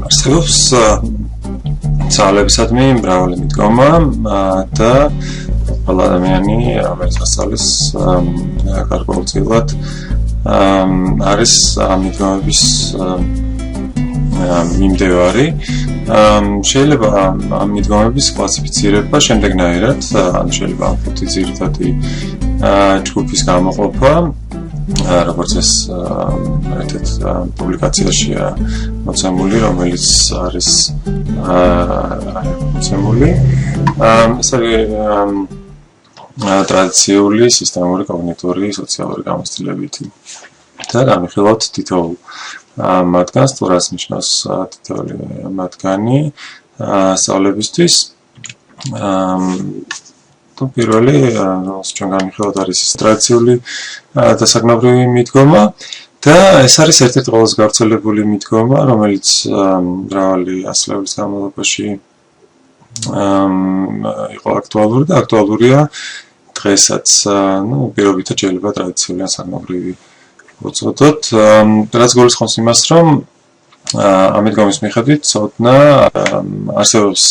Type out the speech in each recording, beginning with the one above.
არსებობს ძალებისადმი მრავალი მიდგომა და ყველა ადამიანი რომელიც ასწავლის გარკვეულწილად არის მიდგომების მიმდევარი. შეიძლება ამ მიდგომების კლასიფიცირება შემდეგნაირად, შეიძლება ხუთი ძირითადი ჯგუფის გამოყოფა, როგორც ეს ერთ პუბლიკაციაშია მოცემული, რომელიც არის მოცემული. ეს არის ტრადიციული სისტემური კოგნიტური სოციალური გამოცდილებითი. და განვიხილავთ თითოეულ მათგანს, თუ რას ნიშნავს თითოეული მათგანი სწავლებისთვის. პირველი, ჩვენ განვიხილავთ არის ტრადიციული დასაგნებრივი მიდგომა და ეს არის ერთ-ერთი ყველაზე გავრცელებული მიდგომა, რომელიც მრავალი ასწავლის განმავლობაში იყო აქტუალური და აქტუალურია დღესაც. პირობითად შეიძლება ტრადიციული დასაგნებრივი ვუწოდოთ, რაც გულისხმობს იმას, რომ ამ მიდგომის მიხედვით ცოდნა არსებობს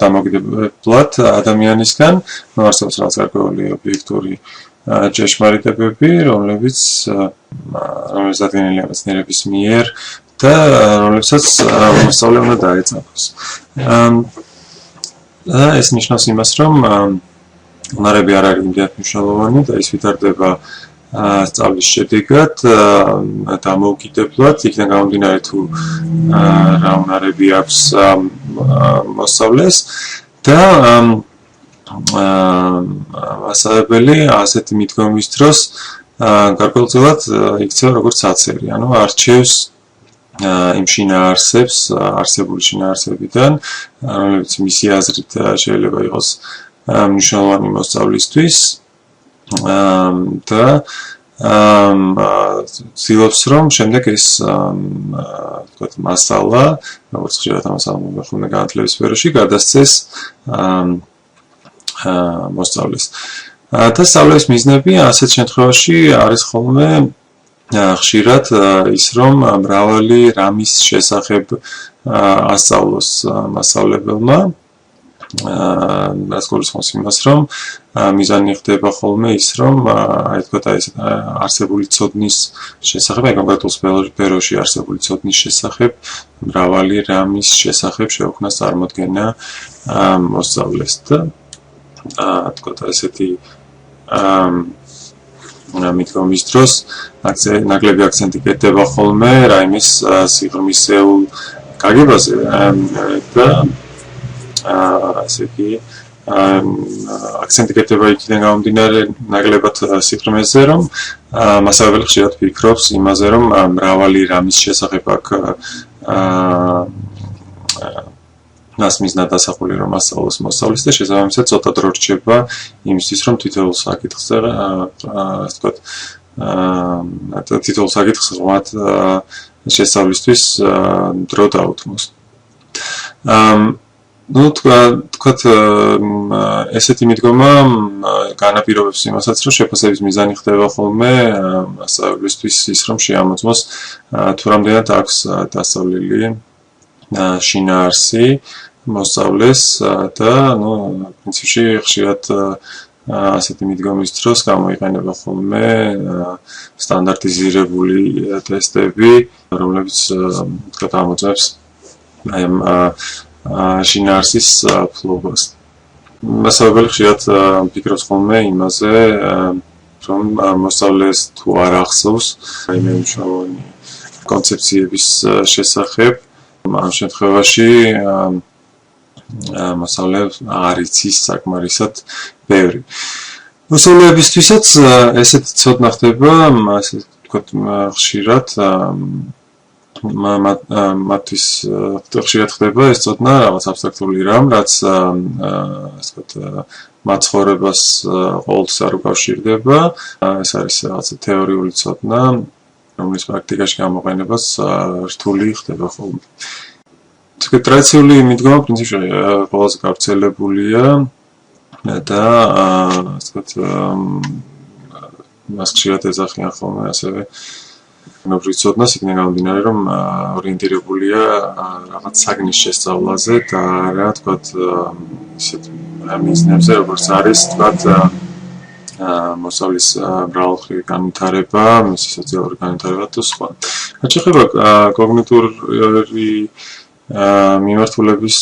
დამოკიდებლად ადამიანისგან, არსებობს რაღაც გარკვეული ობიექტური ჭეშმარიტებები, რომლებიც დადგენილია მეცნიერების მიერ და რომლებსაც მოსწავლე უნდა დაეწამოს. ეს ნიშნავს იმას, რომ უნარები არ არის იმდენად მნიშვნელოვანი და ის ვითარდება სწავლის შედეგად დამოუკიდებლად, იქიდან გამომდინარე თუ რა უნარები აქვს მოსწავლეს და მასწავლებელი ასეთი მიდგომის დროს გარკვეულწილად იქცევა როგორც საცერი, ანუ არჩევს იმ შინაარსებს, არსებული შინაარსებიდან, რომლებიც მისი აზრით შეიძლება იყოს მნიშვნელოვანი მოსწავლისთვის და ცდილობს, რომ შემდეგ ეს მასალა, როგორც ხშირად ამასალმე ხოლმე განათლების სფეროში, გადასცეს მოსწავლეს. და სწავლის მიზნები ასეთ შემთხვევაში არის ხოლმე ხშირად ის, რომ მრავალი რამის შესახებ ასწავლოს მასწავლებელმა, რაც გულისხმობს იმას, რომ მიზანი ხდება ხოლმე ის, რომ არსებული ცოდნის შესახებ, კონკრეტულ სფეროში არსებული ცოდნის შესახებ, მრავალი რამის შესახებ შეუქმნას წარმოდგენა მოსწავლეს და ესეთი მიდგომის დროს ნაკლები აქცენტი კეთდება ხოლმე რაიმის სიღრმისეულ გაგებაზე და ასე კი აქცენტი კეთდება იქიდან გამომდინარე ნაკლებად სიღრმეზე, რომ მასწავლებელი ხშირად ფიქრობს იმაზე, რომ მრავალი რამის შესახებ აქ მიზნად დასახული რომ ასწავლოს მოსწავლეს და შესაბამისად ცოტა დრო რჩება იმისთვის, რომ თითოეულ საკითხზე ასე ვთქვათ თითოეულ საკითხს ღრმად შესწავლისთვის დრო დაუთმოს. თქვათ ესეთი მიდგომა განაპირობებს იმასაც, რომ შეფასების მიზანი ხდება ხოლმე მასწავლებლისთვის ის, რომ შეამოწმოს თუ რამდენად აქვს დასავლელი შინაარსი მოსწავლეს და პრინციპში ხშირად ასეთი მიდგომის დროს გამოიყენება ხოლმე სტანდარტიზირებული ტესტები, რომლებიც თქვათ ამოწმებს შინაარსის ფლობას. მასწავლებელი ხშირად ფიქრობს ხოლმე იმაზე, რომ მოსწავლეს თუ არ ახსოვს რაიმე მნიშვნელოვანი კონცეფციების შესახებ, ამ შემთხვევაში მოსწავლე არ იცის საკმარისად ბევრი. მოსწავლეებისთვისაც ესეთი ცოდნა ხდება, ასე ვთქვათ, ხშირად მათთვის ხშირად ხდება ეს ცოდნა რაღაც აბსტრაქტული რამ, რაც ასე ვთქვათ მათ ცხოვრებას ყოველთვის არ უკავშირდება. ეს არის რაღაც თეორიული ცოდნა, რომლის პრაქტიკაში გამოყენებას რთული ხდება ხოლმე. ტრადიციული მიდგომა პრინციპში ყველაზე გავრცელებულია და ასე ვთქვათ მას ხშირად ეძახიან ხოლმე ასევე ნებრივ ცოდნას იქნება გამომდინარე, რომ ორიენტირებულია რაღაც საგნის შესწავლაზე და რა თქვათ ისეთ მიზნებზე, როგორც არის თქვათ მოსავლის მრავალმხრივი განვითარება, მისი სოციალური განვითარება და სხვა. რაც შეეხება კოგნიტური მიმართულების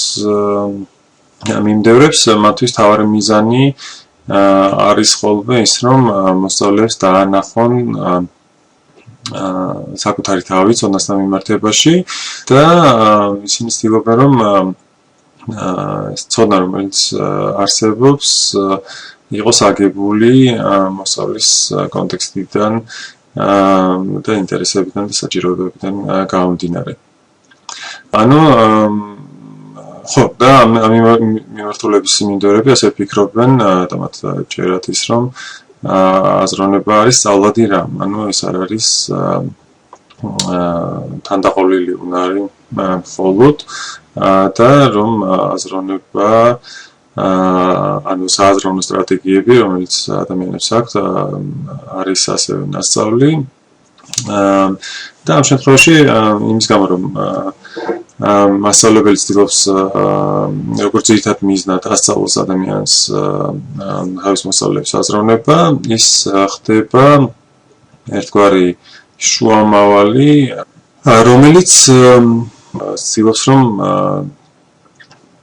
მიმდევრებს, მათთვის მთავარი მიზანი არის ხოლმე ის, რომ მოსწავლეებს დაანახონ საკუთარი თავი ცოდნასთან მიმართებაში და ისინი ცდილობენ, რომ ცოდნა, რომელიც არსებობს, იყოს აგებული მოსწავლის კონტექსტიდან და ინტერესებიდან და საჭიროებებიდან გამომდინარე. ანუ ხო, და ამ მიმართულების მიმდევრები ასე ფიქრობენ და მათ ჭერათ ის, რომ აზროვნება არის სწავლადი რამ, ანუ ეს არ არის თანდაყოლილი უნარი მხოლოდ და რომ აზროვნება ანუ სააზროვნო სტრატეგიები, რომელიც ადამიანებს აქვთ, არის ასევე ნასწავლი და ამ შემთხვევაში იმის გამო, რომ მასწავლებელი ცდილობს როგორც ძირითად მიზნად ასწავლოს ადამიანს თავის მოსწავლეებს აზროვნება, ის ხდება ერთგვარი შუამავალი, რომელიც ცდილობს, რომ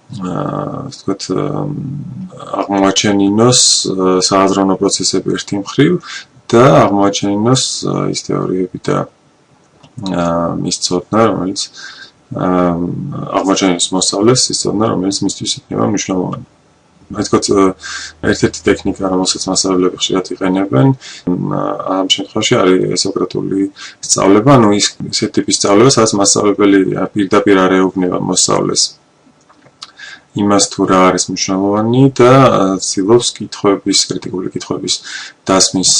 ვთქვათ, აღმოაჩენინოს სააზროვნო პროცესები ერთი მხრივ და აღმოაჩენინოს ის თეორიები და ის ცოდნა, რომელიც აღმოაჩენინოს მოსწავლეს ის ცოდნა, რომელიც მისთვის იქნება მნიშვნელოვანი. Այսինքն ერთ-ერთი ტექნიკა, რომელსაც მასწავლებლები ხშირად იყენებენ, ამ შემთხვევაში არის სოკრატული სწავლება, ანუ ისეთი ტიპის სწავლება, სადაც მასწავლებელი პირდაპირ არ ეუბნება მოსწავლეს იმას თუ რა არის მნიშვნელოვანი და ცდილობს კითხვების, კრიტიკული კითხვების დასმის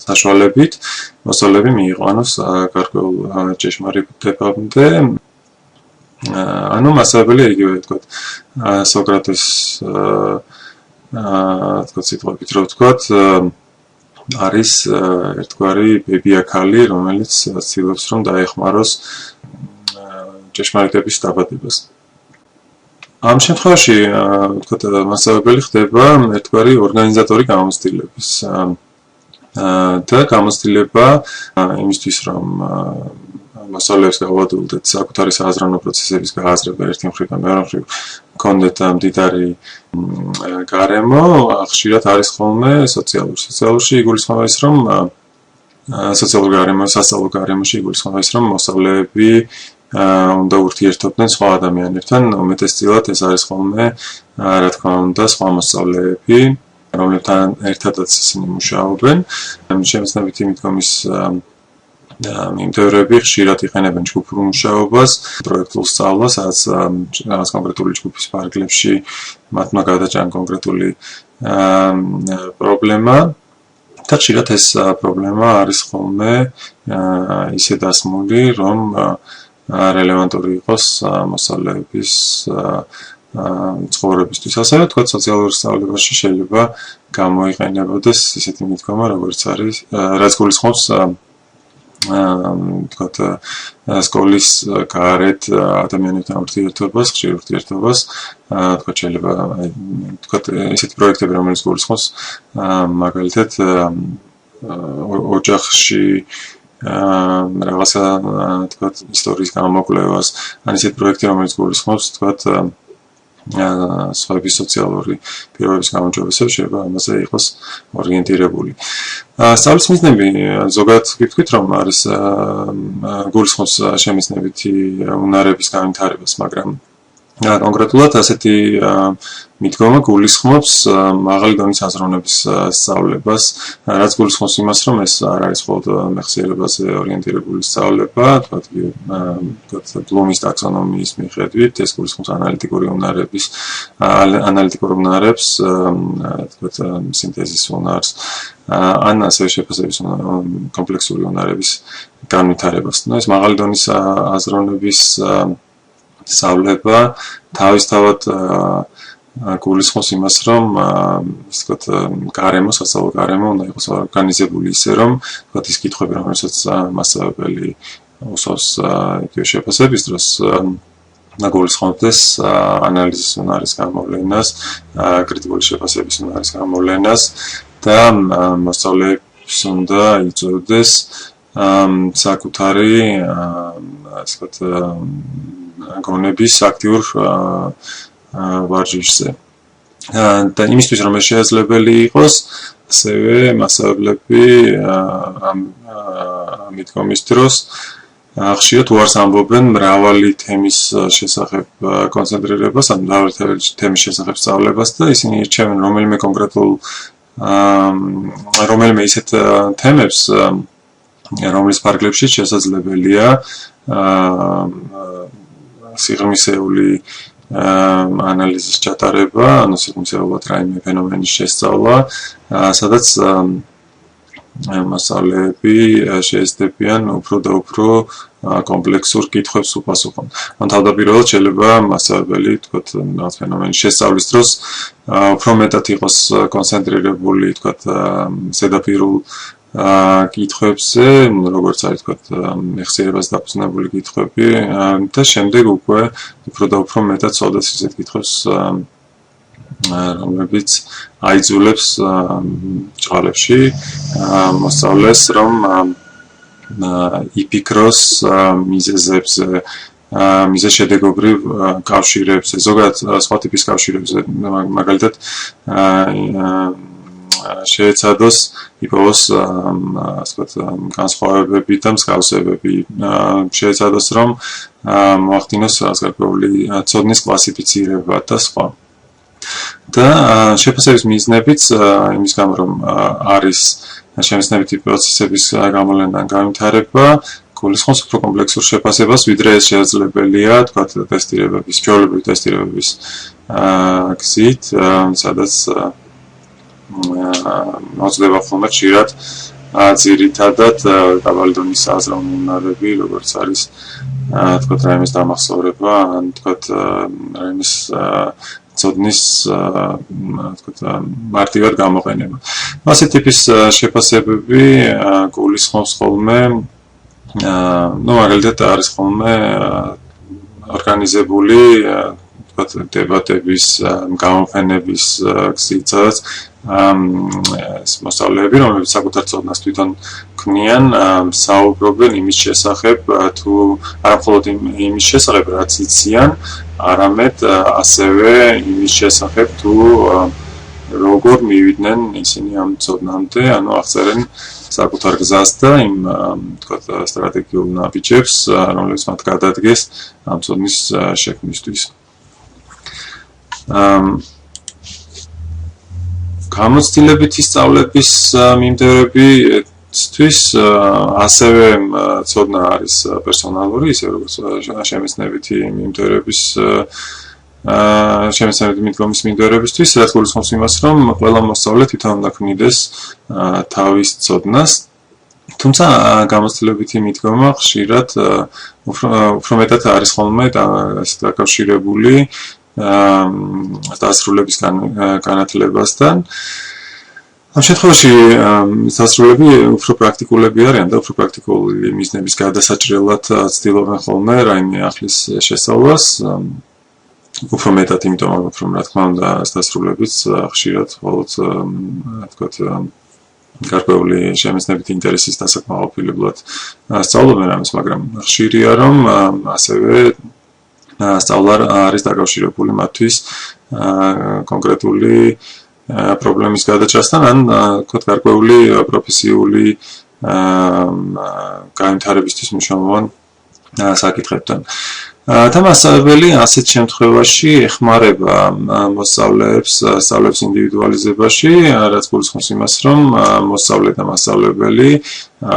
საშუალებით მოსწავლეები მიიყვანოს გარკვეულ ჭეშმარიტებამდე. ანუ მასწავლებელი იგივე თქვათ სოკრატეს თქვათ სიტყვებით რო ვთქვათ არის ერთგვარი ბებია-ქალი, რომელიც ცდილობს რომ დაეხმაროს ჭეშმარიტების დაბადებას. ამ შემთხვევაში ვთქვათ მასწავლებელი ხდება ერთგვარი ორგანიზატორი გამოცდილების და გამოცდილება იმისთვის რომ მოსწავლეებს გავადვილდეთ საკუთარი სააზროვნო პროცესების გააზრება ერთი მხრივ და მეორე მხრივ კონდეთ მდიდარი გარემო, ხშირად არის ხოლმე სოციალურში იგულისხმება ის, რომ სოციალურ გარემოში, სასწავლო გარემოში იგულისხმება ის, რომ მოსწავლეები უნდა ურთიერთობდნენ სხვა ადამიანებთან, უმეტესწილად ეს არის ხოლმე, რა თქმა უნდა, სხვა მოსწავლეები, რომლებთან ერთადაც ისინი მუშაობენ. შემეცნებითი მიდგომის მიმდევრები ხშირად იყენებენ ჯგუფურ მუშაობას, პროექტულ სწავლას, სადაც რაღაც კონკრეტული ჯგუფის ფარგლებში მათმა გადაჭრან კონკრეტული პრობლემა და ხშირად ეს პრობლემა არის ხოლმე ისე დასმული, რომ რელევანტური იყოს მოსწავლეების ცხოვრებისთვის. ასევე თქვათ სოციალურ სწავლებაში შეიძლება გამოიყენებოდეს ისეთი მიდგომა, როგორც არის, რაც გულისხმობს თქვათ სკოლის გარეთ ადამიანებთან ურთიერთობას, ხშირ ურთიერთობას, თქვათ შეიძლება თქვათ ისეთი პროექტები, რომელიც გულისხმობს მაგალითად ოჯახში რაღაცა თქვათ ისტორიის გამოკვლევას, ან ისეთი პროექტი, რომელიც გულისხმობს თქვათ სხვების სოციალური პირობების გამოჩვენებასებს, შეიძლება ამაზე იყოს ორიენტირებული. სწავლის მიზნები ზოგადად ვთქვით, რომ არის გულისხმობს შემეცნებითი უნარების განვითარებას, მაგრამ კონკრეტულად ასეთი მიდგომა გულისხმობს მაღალი დონის აზროვნების სწავლებას, რაც გულისხმობს იმას, რომ ეს არ არის მხოლოდ მეხსიერებაზე ორიენტირებული სწავლება, თქვათ ბლუმის ტაქსონომიის მიხედვით, ეს გულისხმობს ანალიტიკურ უნარებს, თქვათ სინთეზის უნარს, ან ასევე შეფასების კომპლექსური უნარების განვითარებას. ეს მაღალი დონის აზროვნების სწავლება თავისთავად გულისხმობს იმას, რომ ისე ვთქვათ, გარემო, სასწავლო გარემო უნდა იყოს ორგანიზებული ისე, რომ ვთქვათ, ის კითხვები, რომელსაც მასწავლებელი უსვავს იგივე შეფასების დროს, გულისხმობდეს ანალიზის უნარის გამოვლენას, კრიტიკული შეფასების უნარის გამოვლენას და მოსწავლეებს უნდა იწვევდეს საკუთარი, ასე ვთქვათ, გონების აქტიურ ვარჯიშზე. და იმისთვის, რომ ეს შესაძლებელი იყოს, ასევე მასწავლებლები მიდგომის დროს ხშირად უარს ამბობენ მრავალი თემის შესახებ კონცენტრირებას, ან მრავალი თემის შესახებ სწავლებას და ისინი ირჩევენ რომელიმე ისეთ თემებს, რომლის ფარგლებშიც შესაძლებელია სიღრმისეული ანალიზის ჩატარება, ანუ სიღრმისეულად რაიმე ფენომენის შესწავლა, სადაც მასწავლეები შეეცდებიან უფრო და უფრო კომპლექსურ კითხვებს უპასუხონ. თავდაპირველად შეიძლება მასწავლებელი, თქვათ, რაღაც ფენომენის შესწავლის დროს უფრო მეტად იყოს კონცენტრირებული, თქვათ, ზედაპირულ კითხვებზე, როგორც არის თქვათ, მეხსიერებას დაფუძნებული კითხვები და შემდეგ უკვე უფრო და უფრო მეტად სწავლდეს ისეთ კითხვებს, რომლებიც აიძულებს ჭყალებში მოსწავლეს, რომ იფიქროს მიზეზებზე, მიზეზშედეგობრივ კავშირებზე, ზოგადად სხვა ტიპის კავშირებზე, მაგალითად შეეცადოს იპოვოს ასე ვთქვათ განსხვავებები და მსგავსებები, შეეცადოს რომ მოახდინოს გარკვეული ცოდნის კლასიფიცირება და სხვა. და შეფასების მიზნებიც იმის გამო, რომ არის შემეცნებითი პროცესების გამოვლენიდან განვითარება, გულისხმობს უფრო კომპლექსურ შეფასებას, ვიდრე ეს შესაძლებელია, თქვათ, ტესტირებების, ჩვეულებრივი ტესტირებების გზით, სადაც მოწდება ხოლმე ხშირად ძირითადად დაბალი დონის აზროვნი უნარები, როგორც არის თქვათ, რაიმეს დამახსოვრება, ან თქვათ, რაიმეს ცოდნის თქვათ, მარტივად გამოყენება. ასე ტიპის შეფასებები გულისხმობს ხოლმე, მაგალითად არის ხოლმე ორგანიზებული დებატების, გამოფენების გზითაც მოსწავლეები, რომლებიც საკუთარ ცოდნას თვითონ ქმნიან, საუბრობენ იმის შესახებ, თუ არა მხოლოდ იმის შესახებ, რაც იციან, არამედ ასევე იმის შესახებ, თუ როგორ მივიდნენ ისინი ამ ცოდნამდე, ანუ აღწერენ საკუთარ გზას და იმ თქვათ, სტრატეგიულ ნაბიჯებს, რომლებიც მათ გადადგეს ამ ცოდნის შექმნისთვის. გამოცდილებითი სწავლების მიმდევრებისთვის ასევე ცოდნა არის პერსონალური, ისე როგორც შემეცნებითი მიმდევრების შემეცნებითი მიდგომის მიმდევრებისთვის, რაც გულისხმობს იმას, რომ ყველა მოსწავლე თვითონ უნდა ქმნიდეს თავის ცოდნას, თუმცა გამოცდილებითი მიდგომა ხშირად უფრო მეტად არის ხოლმე დაკავშირებული დასრულების განათლებასთან. ამ შემთხვევაში დასრულები უფრო პრაქტიკულები არიან და უფრო პრაქტიკული მიზნების გადასაჭრელად ცდილობენ ხოლმე რაიმე ახლის შესწავლას. უფრო მეტად, იმიტომ რომ რა თქმა უნდა, დასრულებიც ხშირად მხოლოდ თქვათ, გარკვეული შემეცნებითი ინტერესის დასაკმაყოფილებლად სწავლობენ ამას, მაგრამ ხშირია, რომ ასევე სწავლა არის დაკავშირებული მათთვის კონკრეტული პრობლემის გადაჭრასთან, ან თქვათ, გარკვეული პროფესიული განვითარებისთვის მნიშვნელოვან საკითხებთან. და მასწავლებელი ასეთ შემთხვევაში ეხმარება მოსწავლეებს სწავლების ინდივიდუალიზებაში, რაც გულისხმობს იმას, რომ მოსწავლე და მასწავლებელი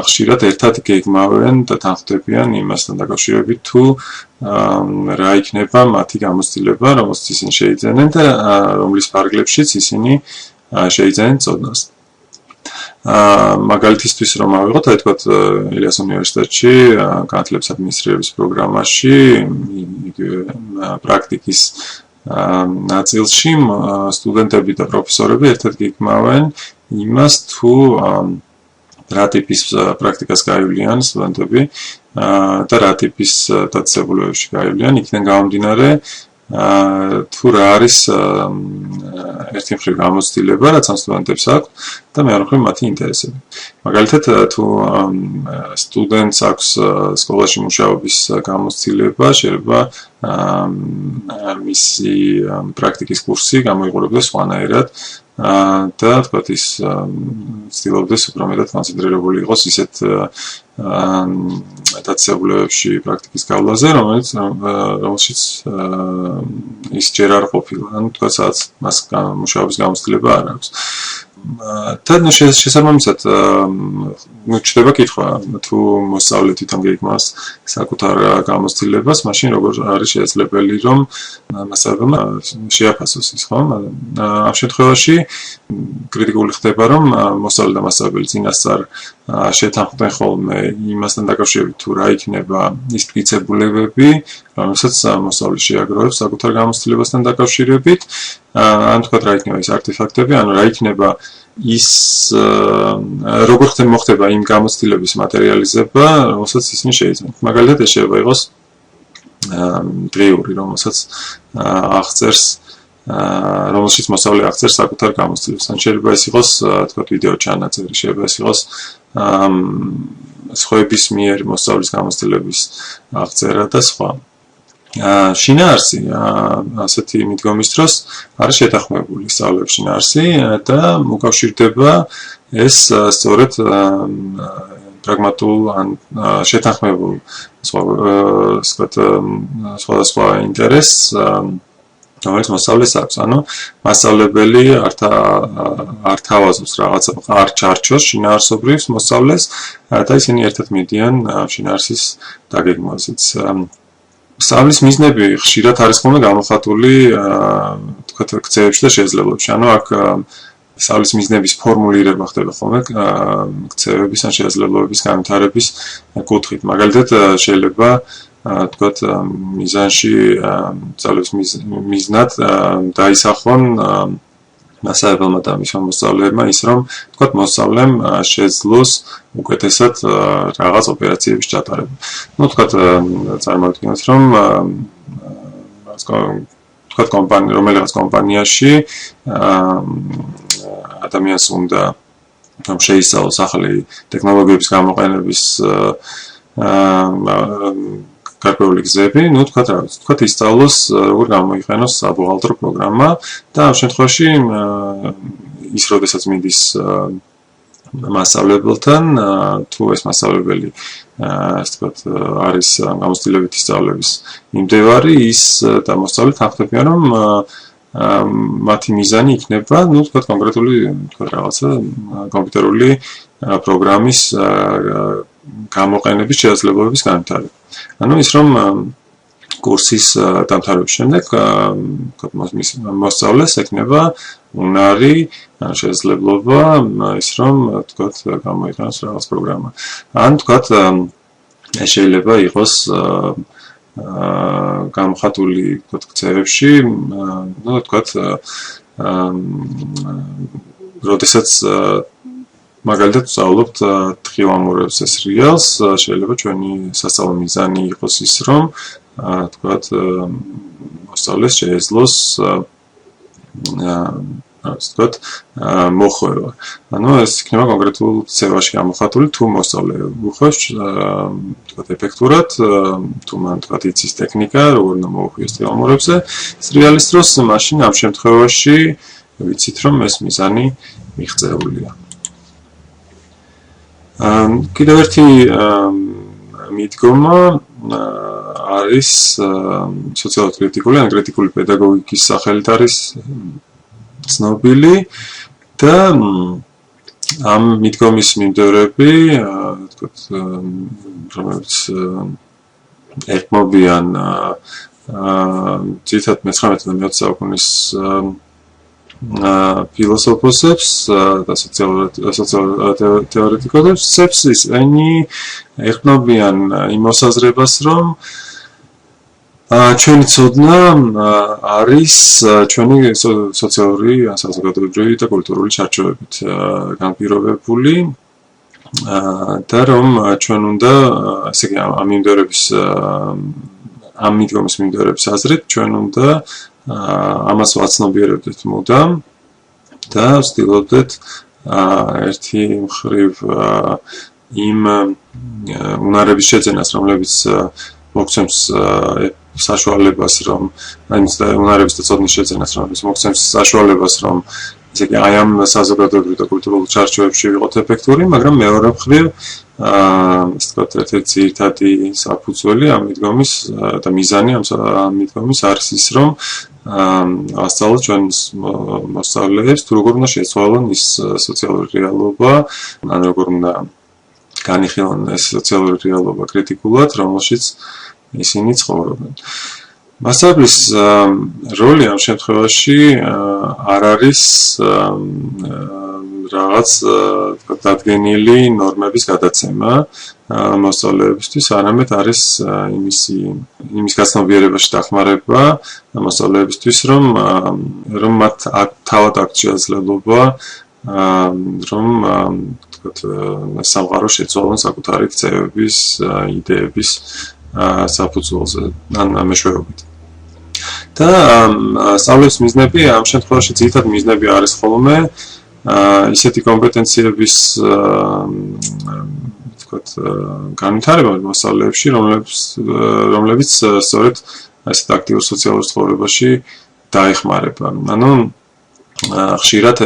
ხშირად ერთად გეგმავენ და თანხმდებიან იმასთან დაკავშირებით, თუ რა იქნება მათი გამოცდილება, რომელსაც ისინი შეიძენენ და რომლის ფარგლებშიც ისინი შეიძენენ ცოდნას. მაგალითისთვის რომ ავიღოთ, აი თქვათ, ილიას უნივერსიტეტში განათლების ადმინისტრირების პროგრამაში, იგივე პრაქტიკის ნაწილში სტუდენტები და პროფესორები ერთად გიგმავენ იმას თუ რა ტიპის პრაქტიკას გაივლიან სტუდენტები და რა ტიპის დაწესებულებებში გაივლიან, იქიდან გამომდინარე თუ რა არის ერთი მხრივ გამოცდილება, რაც ამ სტუდენტებს აქვს და მეორე მხრივ მათი ინტერესები. მაგალითად, თუ სტუდენტს აქვს სკოლაში მუშაობის გამოცდილება, შეიძლება მისი პრაქტიკის კურსი გამოიყურებდეს სხვანაირად და თქვათ ის ცდილობდეს უფრო მეტად კონცენტრირებული იყოს ისეთ დაწესებულებებში პრაქტიკის გავლაზე, რომელშიც ის ჯერ არ ყოფილა, ანუ თქვათ სადაც მას მუშაობის გამოცდილება არ აქვს. და შესაბამისად ჩნდება კითხვა, თუ მოსწავლე თვითონ გეგმავს საკუთარ გამოცდილებას, მაშინ როგორ არის შესაძლებელი, რომ მასწავლებელმა შეაფასოს ის, ხო? ამ შემთხვევაში კრიტიკული ხდება, რომ მოსწავლე და მასწავლებელი წინასწარ შეთანხმდნენ ხოლმე იმასთან დაკავშირებით, თუ რა იქნება ის მტკიცებულებები, რომელსაც მოსწავლე შეაგროვებს საკუთარ გამოცდილებასთან დაკავშირებით, ან თქვათ რა იქნება ის არტეფაქტები, ანუ რა იქნება ის როგორ მოხდება იმ გამოცდილების მატერიალიზება, რომელსაც ისინი შეიძინებენ. მაგალითად, ეს შეიძლება იყოს დღიური, რომელსაც აღწერს რომელშიც მოსწავლე აღწერს საკუთარ გამოცდილებას. ან შეიძლება ეს იყოს, თქვათ, ვიდეო ჩანაწერი, შეიძლება ეს იყოს სხვების მიერ მოსწავლის გამოცდილების აღწერა და სხვა. შინაარსი ასეთი მიდგომის დროს არის შეთანხმებული სწავლების შინაარსი და უკავშირდება ეს სწორედ პრაგმატულ ან შეთანხმებულ სხვადასხვა ინტერესს რომელიც მოსწავლეს აქვს. ანუ მასწავლებელი არ თავაზობს რაღაცა არ ჩარჩოს შინაარსობრივ მოსწავლეს და ისინი ერთად მიდიან შინაარსის დაგეგმვაზეც. სწავლის მიზნები ხშირად არის ხოლმე გამოხატული თქვათ ქცევებში და შესაძლებლობებში. ანუ აქ სწავლის მიზნების ფორმულირება ხდება ხოლმე ქცევების ან შესაძლებლობების განვითარების კუთხით. მაგალითად, შეიძლება თქვათ მიზანში სწავლის მიზნად დაისახონ მასწავლებელმა და მის მოსწავლეებმა ის, რომ თქვათ მოსწავლემ შეძლოს უკეთესად რაღაც ოპერაციების ჩატარება. Ну, თქვათ წარმოვიდგინოთ, რომ თქვათ რომელიღაც კომპანიაში ადამიანს უნდა შეისწავლოს ახალი ტექნოლოგიების გამოყენების გარკვეული გზები, ну, თქვათ ისწავლოს, როგორ გამოიყენოს საბუღალტრო პროგრამა და ამ შემთხვევაში ის როდესაც მიდის მასწავლებელთან, თუ ეს მასწავლებელი ასე ვთქვათ არის გამოცდილებითი სწავლების მიმდევარი, ის და მოსწავლე თანხმდებიან, რომ მათი მიზანი იქნება, ну, თქვათ კონკრეტული, თქვათ რაღაცა კომპიუტერული პროგრამის გამოყენების შესაძლებლობების განვითარება. ანუ ის რომ კურსის დამთავრების შემდეგ მოსწავლეს ექნება უნარი შესაძლებლობა ის რომ თქვათ გამოიყენოს რაღაც პროგრამა. ან თქვათ შეიძლება იყოს გამოხატული თქვათ ქცევებში, ну, თქვათ როდესაც მაგალითად ვსწავლობთ თხილამურებს სერიალს, შეიძლება ჩვენი სასწავლო მიზანი იყოს ის, რომ თქვათ მოსწავლეს შეეძლოს თქვათ მოხვევა. ანუ ეს იქნება კონკრეტულ ცევაში გამოხატული, თუ მოსწავლე უხობს თქვათ ეფექტურად, თუ მან თქვათ იცის ტექნიკა, როგორ უნდა მოუხვიოს თხილამურებზე სერიალის დროს, მაშინ ამ შემთხვევაში ვიცით, რომ ეს მიზანი მიღწეულია. კიდევ ერთი მიდგომა არის სოციალურ-კრიტიკული ან კრიტიკული პედაგოგიკის სახელით არის ცნობილი და ამ მიდგომის მიმდევრები, თქვათ, რომელიც ეკმობიან ძირითადად მე-19 და მე-20 საუკუნის ფილოსოფოსებს და სოციალურ თეორეტიკოსებს, ისინი ეხმობიან იმ მოსაზრებას, რომ ჩვენი ცოდნა არის ჩვენი სოციალური, საზოგადოებრივი და კულტურული ჩარჩოებით განპირობებული და რომ ჩვენ უნდა ესე იგი ამ მიდგომის მიმდევრების აზრით ჩვენ უნდა ამას ვაცნობიერებდეთ მუდამ და ვცდილობდეთ ერთი მხრივ იმ უნარების შეძენას, რომლებიც მოგცემს საშუალებას, რომ უნარების და ცოდნის შეძენას, რომლებიც მოგცემს საშუალებას, რომ ესე იგი აი ამ საზოგადოებრივ და კულტურულ ჩარჩოებში ვიყოთ ეფექტური, მაგრამ მეორე მხრივ ასე ვთქვათ, ერთ-ერთი ძირითადი საფუძველი ამ მიდგომის და მიზანი ამ მიდგომის არის ის, რომ ასწავლოთ ჩვენ მოსწავლეებს, თუ როგორ უნდა შეცვალონ ის სოციალური რეალობა, ან როგორ უნდა განიხილონ ეს სოციალური რეალობა კრიტიკულად, რომელშიც ისინი ცხოვრობენ. მასწავლებლის როლი ამ შემთხვევაში არ არის რაღაც დადგენილი ნორმების გადაცემა მოსწავლეებისთვის, არამედ არის იმის გაცნობიერებაში დახმარება მოსწავლეებისთვის, რომ მათ თავად აქვთ შესაძლებლობა რომ სამყარო შეცვალონ საკუთარი ქცევების, იდეების საფუძველზე, ან მეშვეობით. და სწავლის მიზნები ამ შემთხვევაში ძირითადად მიზნები არის ხოლმე ისეთი კომპეტენციების ვთქვათ განვითარება მოსწავლეებში, რომლებიც სწორედ ასეთ აქტიურ სოციალურ ცხოვრებაში დაეხმარება. ანუ ხშირად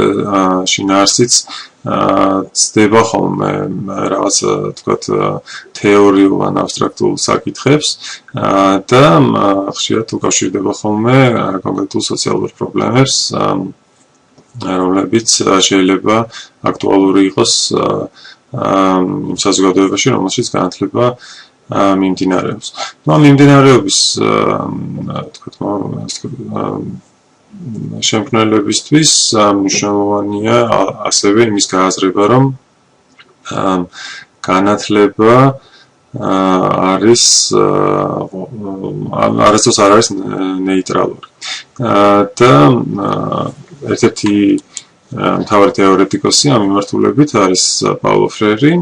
შინაარსიც ცდება ხოლმე რაღაც თქვათ თეორიულ ან აბსტრაქტულ საკითხებს და ხშირად უკავშირდება ხოლმე კონკრეტულ სოციალურ პრობლემებს, რომლებიც შეიძლება აქტუალური იყოს იმ საზოგადოებაში, რომელშიც განათლება მიმდინარეობს. ამ მიმდინარეობის თქვათ შემქმნელებისთვის მნიშვნელოვანია ასევე იმის გააზრება, რომ განათლება არასდროს არ არის ნეიტრალური. და ერთ-ერთი მთავარი თეორეტიკოსი ამ მიმართულებით არის პაულო ფრეირი,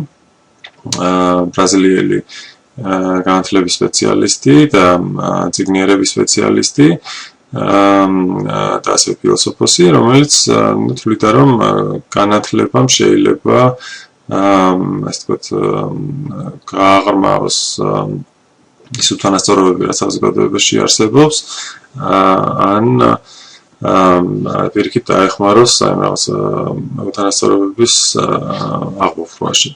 ბრაზილიელი განათლების სპეციალისტი და წიგნიერების სპეციალისტი. და ასე ფილოსოფოსი, რომელიც თვლიდა, რომ განათლებამ შეიძლება ასე ვთქვათ გააღრმავოს ის უთანასწორობები, რაც საზოგადოებაში არსებობს, ან პირიქით დაეხმაროს აი რაღაც უთანასწორობების აღუფრვაში.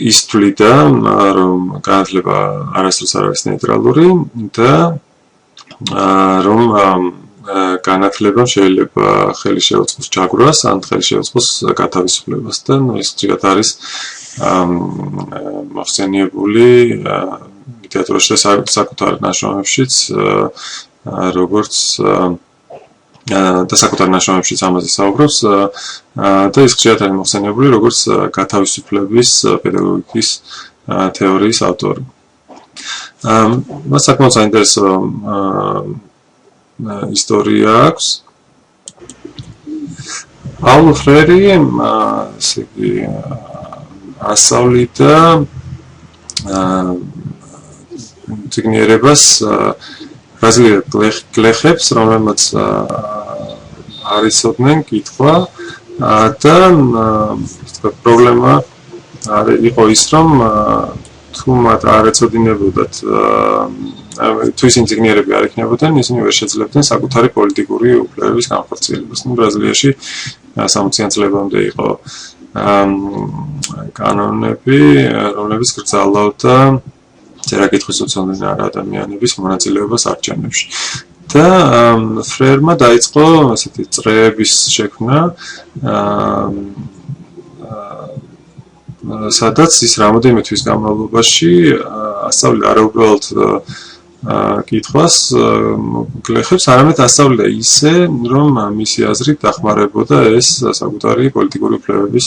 ის თვლიდა, რომ განათლება არასდროს არ არის ნეიტრალური და რომ განათლებამ შეიძლება ხელი შეუწყოს ჯაგვრას, ან ხელი შეუწყოს გათავისუფლებას და ეს ხშირად არის მოხსენიებული ლიტერატურაში და საკუთარ ნაშრომებშიც, როგორც და საკუთარ ნაშრომებშიც ამაზე საუბრობს და ის ხშირად არის მოხსენიებული როგორც გათავისუფლების პედაგოგიკის თეორიის ავტორი. მას საკმაოდ საინტერესო ისტორია აქვს. პაულო ფრეირი ასწავლიდა წიგნიერებას ბრაზილიელ გლეხებს, რომელმაც არ იცოდნენ კითხვა და პრობლემა იყო ის, რომ თუ მათ არ ეცოდინებოდათ თუ ისინი წიგნიერები არ იქნებოდნენ, ისინი ვერ შეძლებდნენ საკუთარი პოლიტიკური უფლებების განხორციელებას. ბრაზილიაში 60-იან წლებამდე იყო კანონები, რომლებიც გრძალავდა წერა-კითხვის უცნობი ადამიანების მონაწილეობას არჩევნებში. და ფრერმა დაიწყო ასეთი წრეების შექმნა, სადაც ის რამოდენიმე თვის განმავლობაში ასწავლიდა არა უბრალოდ კითხვას გლეხებს, არამედ ასწავლიდა ისე, რომ მისი აზრით დახმარებოდა ეს საკუთარი პოლიტიკური უფლებების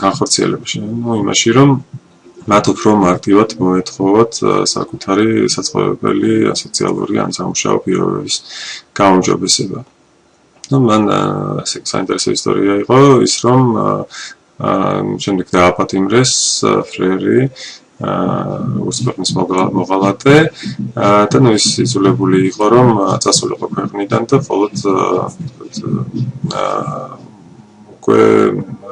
განხორციელებაში. იმაში, რომ მათ უფრო მარტივად მოეთხოვოთ საკუთარი საცხოვრებელი სოციალური ან სამუშაო პირობების გაუმჯობესება. მან საინტერესო ისტორია იყო ის, რომ შემდეგ დააპატიმრეს ფრერი უსწრაფნის მოღალატე და ის იძულებული იყო, რომ წასულიყო ქვეყნიდან და მხოლოდ უკვე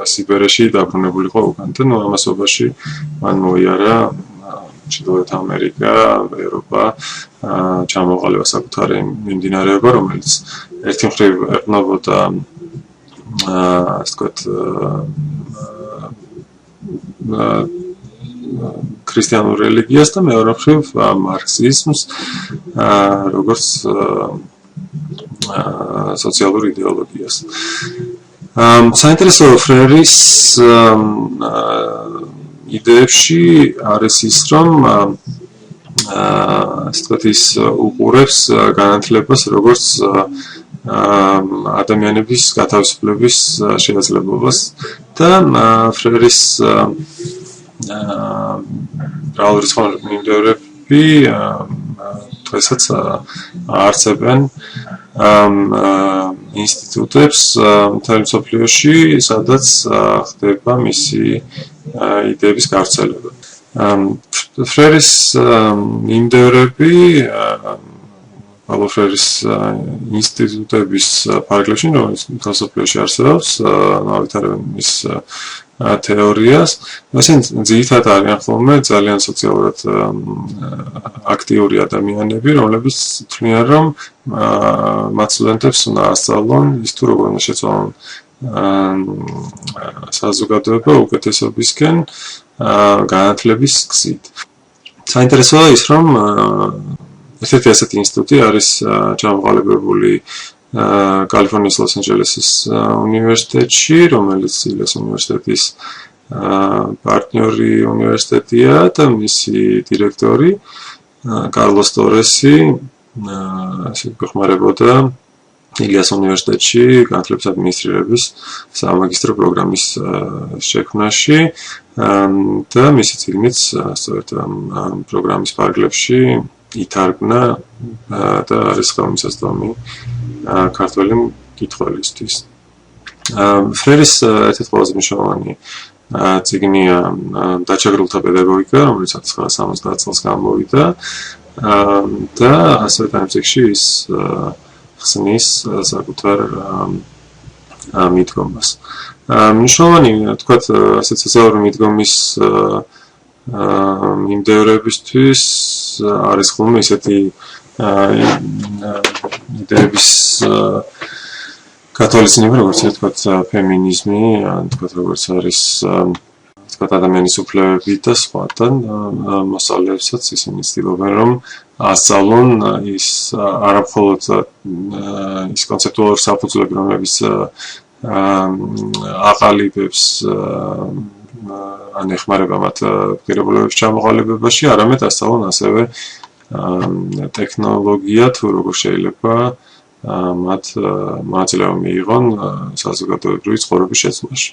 სიბერეში დაბრუნებულიყო უკან. ამასობაში მან მოიარა ჩრდილოეთ ამერიკა, ევროპა, ჩამოყალიბა საკუთარი მიმდინარეობა, რომელიც ერთი მხრივ ეყნობოდა ასე ვთქვათ ქრისტიანულ რელიგიას და მეორე მხრივ მარქსიზმს როგორც სოციალურ იდეოლოგიას. საინტერესო ფრერის იდეებში არის ის, რომ ასე ვთქვათ ის უყურებს განათლებას როგორც ადამიანების გათავისუფლების შესაძლებლობას და ფრერის მრავალრიცხოვანი მიმდევრები დღესაც არსებენ ინსტიტუტებს მთელ მსოფლიოში, სადაც ხდება მისი იდეების გავრცელება. ფრერის მიმდევრები ფრერის ინსტიტუტების ფარგლებში, რომელიც მთელ მსოფლიოში არსებობს, ავითარებენ მის თეორიას. მასენ ძირითადად არიან ხოლმე ძალიან სოციალურად აქტიური ადამიანები, რომლებიც თვლიან, რომ მათ სტუდენტებს უნდა ასწავლონ ის თუ როგორ უნდა შეცვალონ საზოგადოება უკეთესობისკენ განათლების გზით. საინტერესოა ის, რომ ერთ-ერთი ასეთი ინსტიტუტი არის ჩამოყალიბებული კალიფორნიის ლოს-ანჯელესის უნივერსიტეტში, რომელიც ილეს უნივერსიტეტის პარტნიორი უნივერსიტეტია და მისი დირექტორი კარლოს ტორესი გეხმარებოდა ილიას უნივერსიტეტში განათლების ადმინისტრირების სამაგისტრო პროგრამის შექმნაში და მისი წიგნიც სწორედ ამ პროგრამის ფარგლებში ითარგმნა და არის ხელმისაწვდომი ქართველი მკითხველისთვის. ფრერის ერთ-ერთი ყველაზე მნიშვნელოვანი წიგნია დაჩაგრულთა პედაგოგიკა, რომელიც 1970 წელს გამოვიდა და ასევე ამ წიგნში ის ხსნის საკუთარ მიდგომას. მნიშვნელოვანი, თქვათ, ასეთ სოციალური მიდგომის მიმდევრებისთვის არის ხოლმე ისეთი იდეების კათოლიციზმი, როგორც თქვათ, ფემინიზმი, ან თქვათ, როგორც არის თქვათ, ადამიანის უფლებები და სხვა და მოსწავლეებსაც ისინი ცდილობენ, რომ ასწავლონ ის არა მხოლოდ ის კონცეპტუალური საფუძვლები, რომლებიც აყალიბებს ან ეხმარება მათ პირობების ჩამოყალიბებაში, არამედ ასწავლონ ასევე ტექნოლოგია თუ როგორ შეიძლება მათ მონაწილეობა მიიღონ საზოგადოებრივი ცხოვრების შეცვლაში.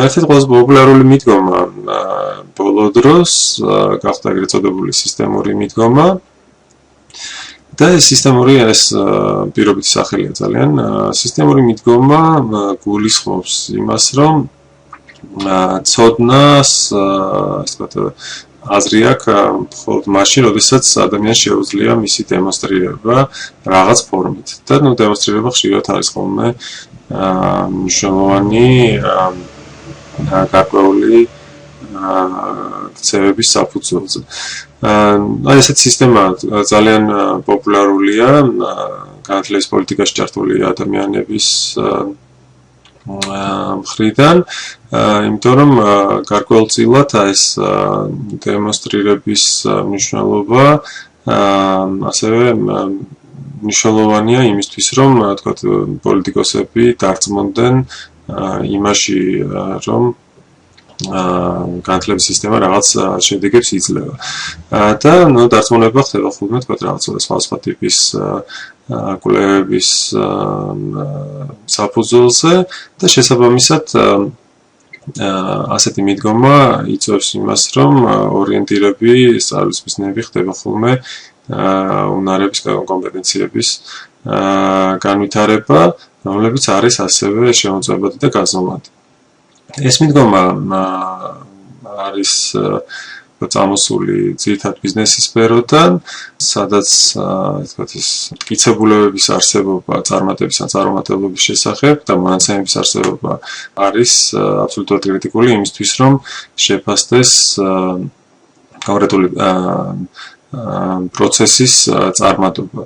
ერთ-ერთი ყველაზე პოპულარული მიდგომა ბოლო დროს გახდა ეგრეთ წოდებული სისტემური მიდგომა და სისტემური ეს პირობითი სახელია ძალიან. სისტემური მიდგომა გულისხმობს იმას, რომ ცოდნას ასე ვთქვათ აზრი აქვს მხოლოდ მაშინ, როდესაც ადამიანს შეუძლია მისი დემონსტრირება რაღაც ფორმით. და დემონსტრირება ხშირად არის ხოლმე მნიშვნელოვანი გარკვეული ქცევების საფუძველზე. აი ესეთი სისტემა ძალიან პოპულარულია განათლების პოლიტიკაში ჩართული ადამიანების მხრიდან, იმიტომ რომ გარკვეულწილად ეს დემონსტრირების მნიშვნელობა ასევე მნიშვნელოვანია იმისთვის, რომ თქვათ პოლიტიკოსები დარწმუნდნენ იმაში, რომ განათლების სისტემა რაღაც შედეგებს იძლევა. და დარწმუნება ხდება ხოლმე თქვა რაღაც სხვა ტიპის კვლევების საფუძველზე და შესაბამისად ასეთი მიდგომა იწვევს იმას, რომ ორიენტირები სწავლის მიზნები ხდება ხოლმე უნარების კომპეტენციების განვითარება, რომლებიც არის ასევე შემოწმებადი და გაზომვადი. ეს მიდგომა არის წამოსული ძირითად ბიზნესის სფეროდან, სადაც ის მტკიცებულებების არსებობა წარმატების ან წარუმატებლობის შესახებ და მონაცემების არსებობა არის აბსოლუტურად კრიტიკული იმისთვის, რომ შეფასდეს კონკრეტული პროცესის წარმატება.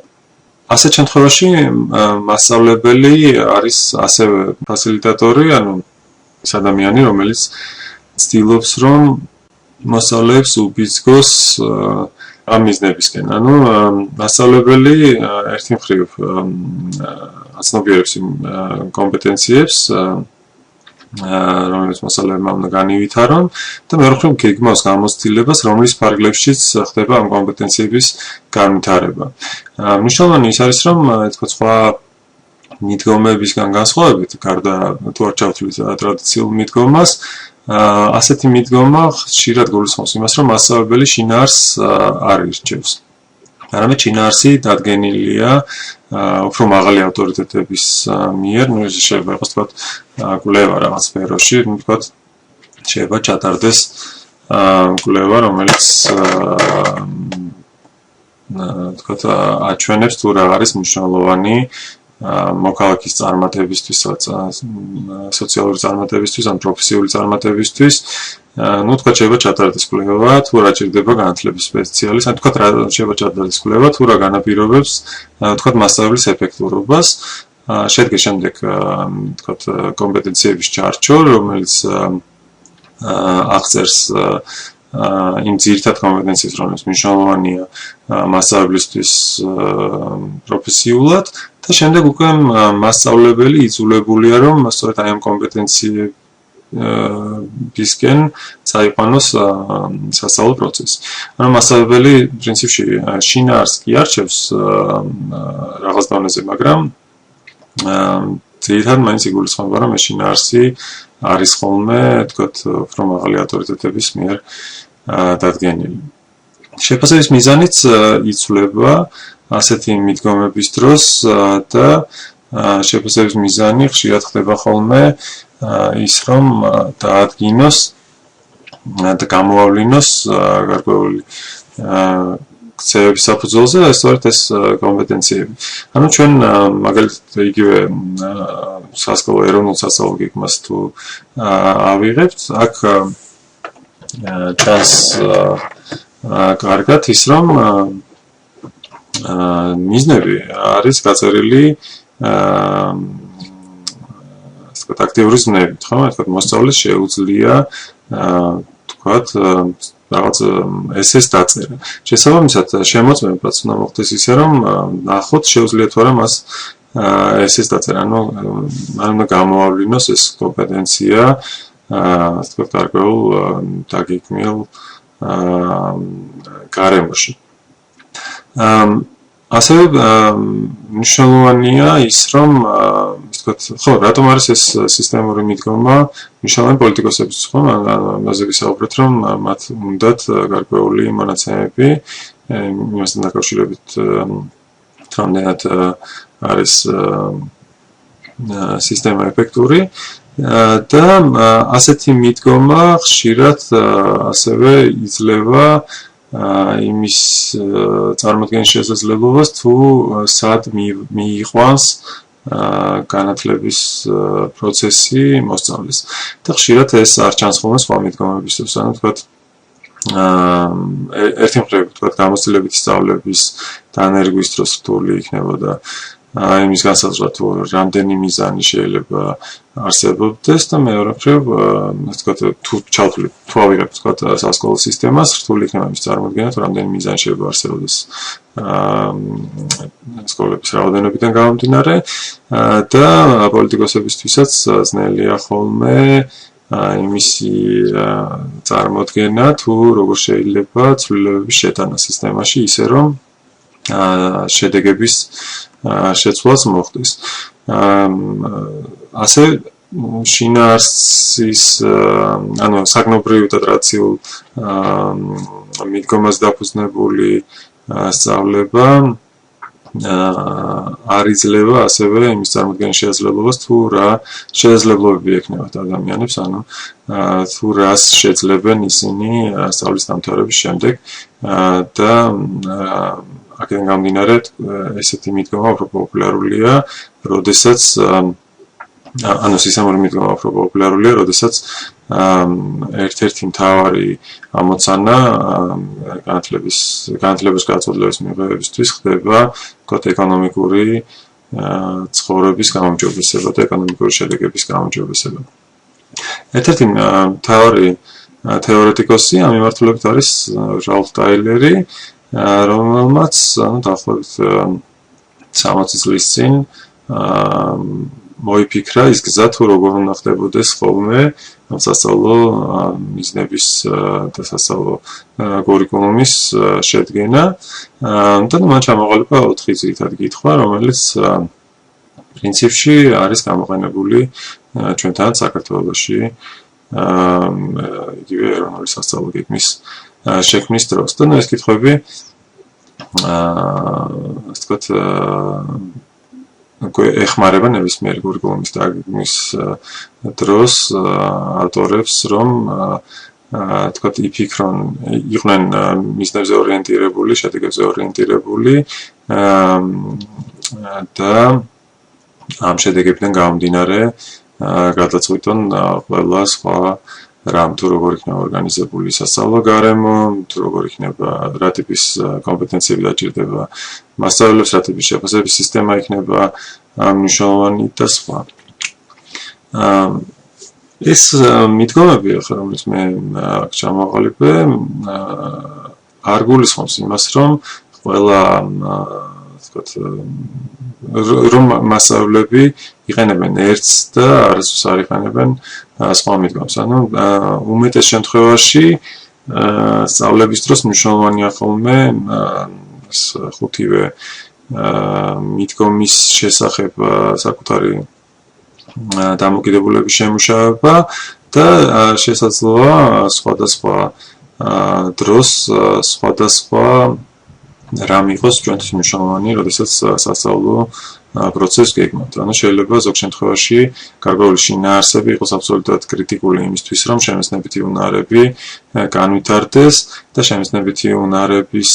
ასეთ შემთხვევაში მასწავლებელი არის ასევე ფასილიტატორი, ანუ ის ადამიანი, რომელიც ცდილობს, რომ მასწავლეებს უბიძგოს ამ მიზნებისკენ. ანუ მასწავლებელი ერთი მხრივ აცნობიერებს იმ კომპეტენციებს, რომელიც მასწავლებელმა უნდა განივითარონ და მეორე მხრივ გეგმავს გამოცდილებას, რომლის ფარგლებშიც ხდება ამ კომპეტენციების განვითარება. მნიშვნელოვანი ის არის, რომ თქვა სხვა მიდგომებისგან განსხვავებით, გარდა თუ არ ჩავთვლით ტრადიციულ მიდგომას, ასეთი მიდგომა ხშირად გულისხმობს იმას, რომ მასწავლებელი შინაარსს არ ირჩევს. არამედ შინაარსი დადგენილია უფრო მაღალი ავტორიტეტების მიერ, შეიძლება იყოს თქვა კვლევა რაღაც სფეროში, თქვა შეიძლება ჩატარდეს კვლევა, რომელიც თქვა აჩვენებს თუ რა არის მნიშვნელოვანი მოქალაქის წარმატებისთვის, სოციალური წარმატებისთვის, ან პროფესიული წარმატებისთვის. თქვა შეიძლება ჩატარდეს კვლევა, თუ რა ჭირდება განათლების სპეციალისტს, ან თქვა შეიძლება ჩატარდეს კვლევა, თუ რა განაპირობებს, თქვა მასწავლებლის ეფექტურობას. შედგეს შემდეგ თქვა კომპეტენციების ჩარჩო, რომელიც აღწერს იმ ძირითად კომპეტენციებს, რომელიც მნიშვნელოვანია მასწავლებლისთვის პროფესიულად და შემდეგ უკვე მასწავლებელი იძულებულია, რომ სწორედ აი ამ კომპეტენციებისკენ წაიყვანოს სასწავლო პროცესი. ანუ მასწავლებელი პრინციპში შინაარსს კი არჩევს რაღაც დონეზე, მაგრამ ძირითადად მაინც იგულისხმება, რომ ეს შინაარსი არის ხოლმე, თქვათ, უფრო მაღალი ავტორიტეტების მიერ დადგენილი. შეფასების მიზანიც იცვლება ასეთი მიდგომების დროს და შეფასების მიზანი ხშირად ხდება ხოლმე ის, რომ დაადგინოს და გამოავლინოს გარკვეული ქცევების საფუძველზე სწორედ ეს კომპეტენციები. ანუ ჩვენ მაგალითად იგივე სასკოლო ეროვნულ სასწავლო გეგმას თუ ავიღებთ, აქ ჩანს კარგად ის, რომ მიზნები არის გაწერილი აქტიური ზნებით, ხო? თქვათ მოსწავლეს შეუძლია თქვათ რაღაც ესეს დაწერა. შესაბამისად, შემოწმებაც უნდა მოხდეს ისე, რომ ნახოთ შეუძლია თუ არა მას ესეს დაწერა. ანუ უნდა გამოავლინოს ეს კომპეტენცია თქვათ გარკვეულ დაგეგმილ გარემოში. ასევე მნიშვნელოვანია ის, რომ ხო, რატომ არის ეს სისტემური მიდგომა მნიშვნელოვანი პოლიტიკოსებისთვის, ხო? ამაზე ვისაუბრეთ, რომ მათ უნდათ გარკვეული მონაცემები იმასთან დაკავშირებით, რამდენად არის სისტემა ეფექტური და ასეთი მიდგომა ხშირად ასევე იძლევა იმის წარმოქმნის შესაძლებლობას, თუ სად მიიყვანს განათლების პროცესი მოსწავლეს. და ხშირად ეს არ ჩანს ხოლმე სხვა მიდგომებისთვის, ანუ თქვათ ერთი მხრივ თქვათ გამოცდილებითი სწავლების დანერგვის დროს რთული იქნებოდა იმის განსაზღვრა, თუ რამდენი მიზანი შეიძლება არსებობდეს და მეორე მხრივ თქვათ თუ ჩავთვლით, თუ ავიღებთ თქვათ სასკოლო სისტემას, რთული იქნება იმის წარმოქმნა, თუ რამდენი მიზანი შეიძლება არსებობდეს სკოლების რაოდენობიდან გამომდინარე და პოლიტიკოსებისთვისაც ძნელია ხოლმე იმისი წარმოდგენა თუ როგორ შეიძლება ცვლილებების შეტანა სისტემაში ისე რომ შედეგების შეცვლას მოხდეს. ასე შინაარსის ანუ საგნობრივ და ტრადიციულ მიდგომას დაფუძნებული სწავლება არ იძლევა ასევე იმის წარმოქმნის შესაძლებლობას თუ რა შესაძლებლობები ექნებათ ადამიანებს, ანუ თუ რას შეძლებენ ისინი სწავლის დამთავრების შემდეგ და აქედან გამომდინარე ესეთი მიდგომა უფრო პოპულარულია, როდესაც ანუ სისტემური მიდგომა უფრო პოპულარულია, როდესაც ერთ-ერთი მთავარი ამოცანა განათლების გაწოდების მიღებისთვის ხდება ვთქვათ ეკონომიკური ცხოვრების გამარჯვებისება და ეკონომიკური შედეგების გამარჯვებისება. ერთ-ერთი მთავარი თეორეტიკოსი ამ მიმართულებით არის რალფ ტაილერი, რომელმაც დაახლოებით 60 წლის წინ მოიფიქრა ის გზა თუ როგორ უნდა ხდებოდეს ხოლმე სასწავლო მიზნების და სასწავლო კურიკულუმის შედგენა და მან ჩამოყალიბა 4 ძირითადი კითხვა, რომელიც პრინციპში არის გამოყენებული ჩვენთან საქართველოში იგივე ეროვნული სასწავლო გეგმის შექმნის დროს. და ეს კითხვები ასე ვთქვათ ეხმარება ნებისმიერი კურიკულუმის დაგეგმვის დროს ავტორებს, რომ თქვათ იფიქრონ, იყვნენ მიზნებზე ორიენტირებული, შედეგებზე ორიენტირებული და ამ შედეგებიდან გამომდინარე გადაწყვიტონ ყველა სხვა რამ თუ როგორ იქნება ორგანიზებული სასწავლო გარემო, თუ როგორ იქნება რა ტიპის კომპეტენციები დაჭირდება მასწავლებლებს, რა ტიპის შეფასების სისტემა იქნება მნიშვნელოვანი და სხვა. ეს მიდგომები, რომელიც მე ჩამოყალიბე, არ გულისხმობს იმას, რომ ყველა ვთქვათ რომ მასწავლებლები იყენებენ ერთს და არასდროს არ იყენებენ სხვა მიდგომას. ანუ უმეტეს შემთხვევაში სწავლების დროს მნიშვნელოვანია ხოლმე ხუთივე მიდგომის შესახებ საკუთარი დამოკიდებულების შემუშავება და შესაძლოა სხვადასხვა დროს სხვადასხვა რამ იყოს ჩვენთვის მნიშვნელოვანი, როდესაც სასწავლო პროცესს გეგმავთ. ანუ შეიძლება ზოგ შემთხვევაში გარკვეული შინაარსები იყოს აბსოლუტურად კრიტიკული იმისთვის, რომ შემეცნებითი უნარები განვითარდეს და შემეცნებითი უნარების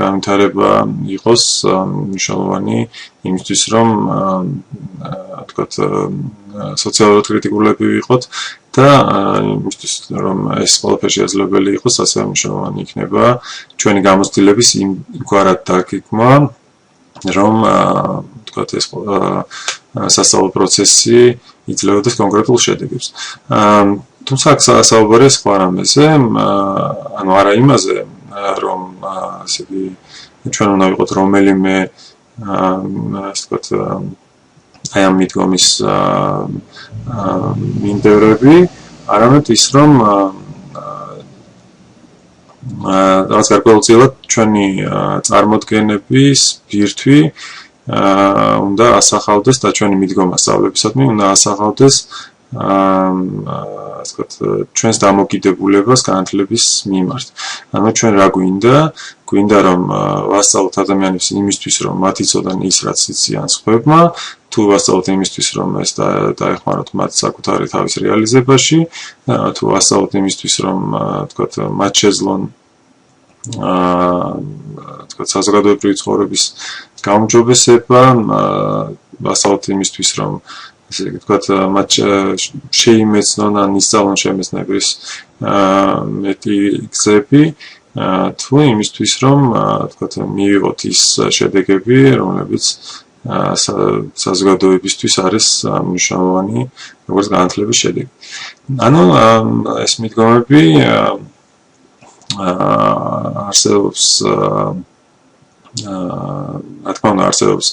განვითარება იყოს მნიშვნელოვანი იმისთვის, რომ ვთქვათ სოციალურად კრიტიკულები ვიყოთ და იმისთვის, რომ ეს ყველაფერი შესაძლებელი იყოს, ასევე მნიშვნელოვანი იქნება ჩვენი გამოცდილების იმგვარად დაგეგმა, რომ ვთქვათ ეს სასწავლო პროცესი იძლეოდეს კონკრეტულ შედეგებს. თუმცა აქ საუბარია სხვა რამეზე, ანუ არა იმაზე, რომ ასე იგი ჩვენ უნდა ვიყოთ რომელიმე ასე ვთქვათ აი ამ მიდგომის მიმდევრები, არამედ ის, რომ რაღაც გარკვეულწილად ჩვენი წარმოდგენების ბირთვი უნდა ასახავდეს და ჩვენი მიდგომა სწავლებისადმი უნდა ასახავდეს ასე ვთქვათ ჩვენს დამოკიდებულებას განათლების მიმართ. ანუ ჩვენ რა გვინდა რომ ვასწავლოთ ადამიანებს იმისთვის, რომ მათ იცოდან ის, რაც იციან სხვებმა, თუ ვასწავლოთ იმისთვის, რომ ეს დაეხმაროთ მათ საკუთარი თავის რეალიზებაში, თუ ვასწავლოთ იმისთვის, რომ ვთქვათ მათ შეძლონ ვთქვათ საზოგადოებრივი ცხოვრების გაუმჯობესება, ვასწავლოთ იმისთვის, რომ ესე ვთქვათ მათ შეიმეცნონ ან ისწავლონ შემეცნების მეტი გზები, თუ იმისთვის, რომ ვთქვათ მივიღოთ ის შედეგები, რომლებიც საზოგადოებისთვის არის მნიშვნელოვანი, როგორც განათლების შედეგი. ანუ ეს მიდგომები არსებობს რა თქმა უნდა არსებობს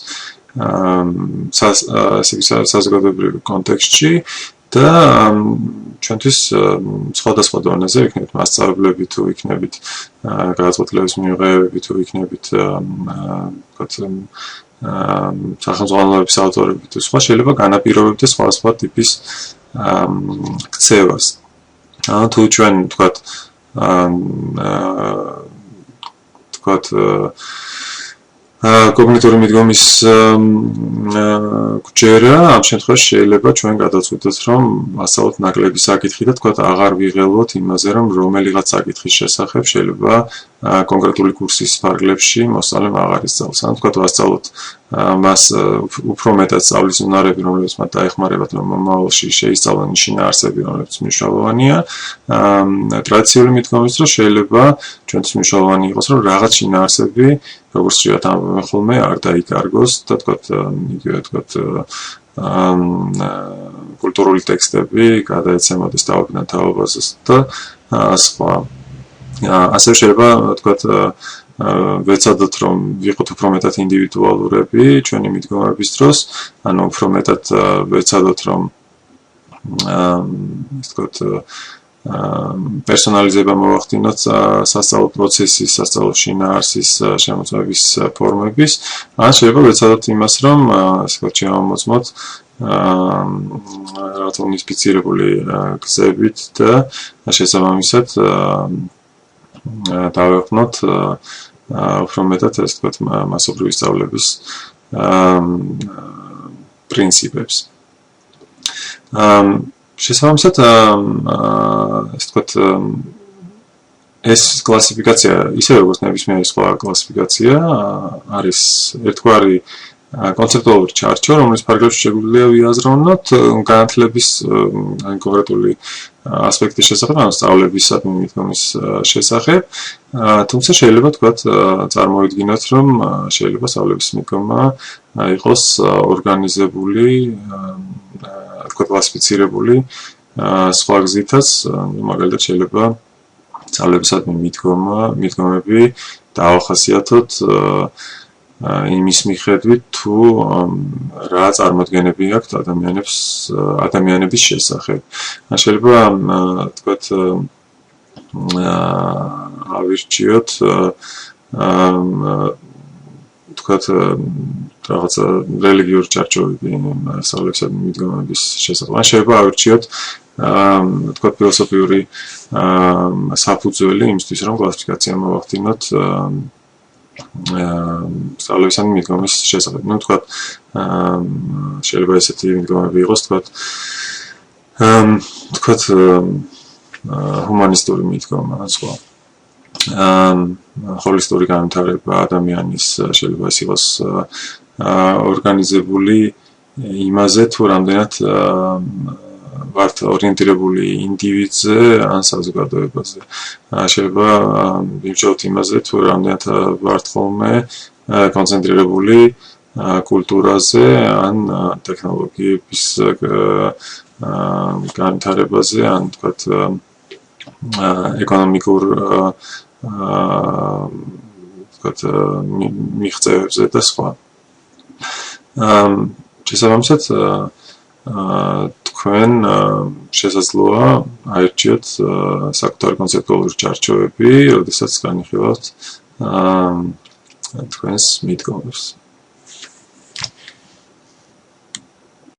საზოგადოებრივ კონტექსტში და ჩვენთვის სხვადასხვა დონეზე იქნებით მასწავლებლები თუ იქნებით გადაწყვეტილების მიღებები თუ იქნებით სახელმძღვანელოების ავტორები თუ სხვა შეიძლება განაპირობებდეს სხვადასხვა ტიპის ქცევას. თუ ჩვენ თქვათ კოგნიტური მიდგომის გჯერა ამ შემთხვევაში შეიძლება ჩვენ გადავწყვიტოთ რომ ასაუბროთ ნაკლები საკითხი და თქვათ აღარ ვიღელვოთ იმაზე რომ რომელიღაც საკითხის შესახებ შეიძლება კონკრეტული კურსის ფარგლებში მოსწავლემ აღარ ისწავლოს. ანუ თქვათ ვასწავლოთ მას უფრო მეტად სწავლის უნარები რომლებიც მათ დაეხმარებათ რომ მომავალში შეისწავლონ შინაარსები რომლებიც მნიშვნელოვანია. ტრადიციული მიდგომის დროს შეიძლება ჩვენთვის მნიშვნელოვანი იყოს რომ რაღაც შინაარსები როგორც შეიძლება ამბობენ ხოლმე არ დაიკარგოს და თქვათ იგივე თქვათ კულტურული ტექსტები გადაეცემოდეს თავიდან თაობაზე და სხვა. ასევე შეიძლება თქვათ ვეცადოთ რომ ვიყოთ უფრო მეტად ინდივიდუალურები ჩვენი მიდგომების დროს, ანუ უფრო მეტად ვეცადოთ რომ თქვათ პერსონალიზება მოვახდინოთ სასწავლო პროცესის, სასწავლო შინაარსის შემოწმების ფორმების, ან შეიძლება ვეცადოთ იმას, რომ ასე ვთქვათ, შევამოწმოთ რაღაც უნიფიცირებული გზებით და შესაბამისად დავეყნოთ უფრო მეტად ასე ვთქვათ მასობრივი სწავლების პრინციპებს. შესაბამისად ასე ვთქვათ ეს კლასიფიკაცია ისე როგორც ნებისმიერი სხვა კლასიფიკაცია არის ერთგვარი კონცეპტუალური ჩარჩო, რომლის ფარგლებში შეგვიძლია ვიაზროვნოთ განათლების კონკრეტული ასპექტის შესახებ, ანუ სწავლებისადმი მიდგომის შესახებ, თუმცა შეიძლება თქვათ წარმოვიდგინოთ, რომ შეიძლება სწავლების მიდგომა იყოს ორგანიზებული, თქვათ კლასიფიცირებული სხვა გზითაც, მაგალითად შეიძლება სწავლებისადმი მიდგომები დაახასიათოთ იმის მიხედვით თუ რა წარმოდგენები აქვთ ადამიანების შესახებ. შეიძლება თქვათ ავირჩიოთ თქვათ რაღაცა რელიგიური ჩარჩოები სწავლებისადმი მიდგომების შესახებ. შეიძლება ავირჩიოთ თქვათ ფილოსოფიური საფუძველი იმისთვის რომ კლასიფიკაცია მოვახდინოთ სწავლებისადმი მიდგომის შესახებ. Ну, თქვათ შეიძლება ესეთი მიდგომები იყოს, თქვათ ჰუმანისტური მიდგომა, ან სხვა. ჰოლისტური განვითარება ადამიანის შეიძლება ეს იყოს ორგანიზებული იმაზე, თუ რამდენად ვართ ორიენტირებული ინდივიდზე ან საზოგადოებაზე. შეიძლება ვიმსჯელოთ იმაზე, თუ რამდენად ვართ ხოლმე კონცენტრირებული კულტურაზე ან ტექნოლოგიების განვითარებაზე, ან თქვათ ეკონომიკურ თქვათ მიღწევებზე და სხვა. შესაბამისად თქვენ შესაძლოა აირჩიოთ საკუთარი კონცეპტუალური ჩარჩოები, როდესაც განიხილავთ თქვენს მიდგომებს.